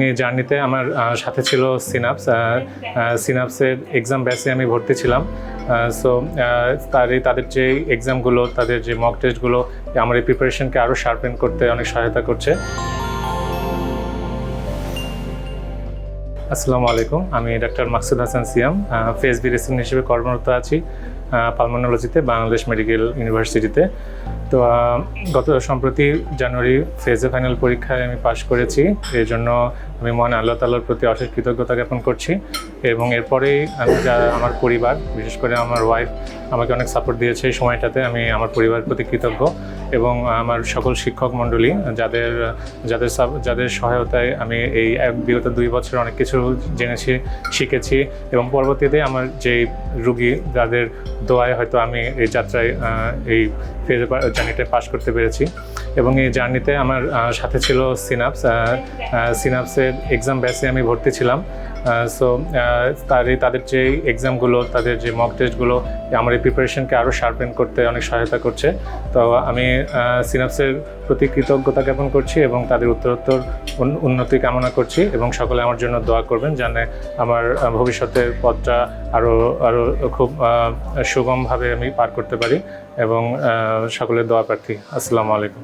এই জার্নিতে আমার সাথে ছিল সিনাপসের এক্সাম ব্যাচে আমি ভর্তি ছিলাম। সো তাদের যে এক্সামগুলো, তাদের যে মক টেস্টগুলো আমার এই প্রিপারেশনকে আরও শার্পেন করতে অনেক সহায়তা করছে। আসসালামু আলাইকুম, আমি ডাক্তার মাকসুদ হাসান সিয়াম, পিএইচডি রেসিডেন্ট হিসেবে কর্মরত আছি পালমোনোলজিতে বাংলাদেশ মেডিকেল ইউনিভার্সিটিতে। তো সম্প্রতি জানুয়ারি ফেজে ফাইনাল পরীক্ষায় আমি পাশ করেছি। এই জন্য আমি মহান আল্লাহ তাআলার প্রতি অশেষ কৃতজ্ঞতা জ্ঞাপন করছি। এবং এরপরেই আমি আমার পরিবার, বিশেষ করে আমার ওয়াইফ আমাকে অনেক সাপোর্ট দিয়েছে এই সময়টাতে। আমি আমার পরিবারের প্রতি কৃতজ্ঞ এবং আমার সকল শিক্ষক মণ্ডলী যাদের সহায়তায় আমি এই বিগত 2 বছর অনেক কিছু জেনেছি, শিখেছি এবং পরবর্তীতে আমার যে রুগী যাদের দোয়ায় হয়তো আমি এই যাত্রায় এই জার্নিটায় পাশ করতে পেরেছি। এবং এই জার্নিতে আমার সাথে ছিল সিনাপসের এক্সাম ব্যাচে আমি ভর্তি ছিলাম। সো তাদের যে এক্সামগুলো, তাদের যে মক টেস্টগুলো আমার এই প্রিপারেশনকে আরও শার্পেন করতে অনেক সহায়তা করছে। তো আমি সিনাপসের প্রতি কৃতজ্ঞতা জ্ঞাপন করছি এবং তাদের উত্তরোত্তর উন্নতি কামনা করছি এবং সকলে আমার জন্য দোয়া করবেন, যেন আমার ভবিষ্যতের পথটা আরও খুব সুগমভাবে আমি পার করতে পারি এবং সকলের দোয়া প্রার্থী। আসসালামু আলাইকুম।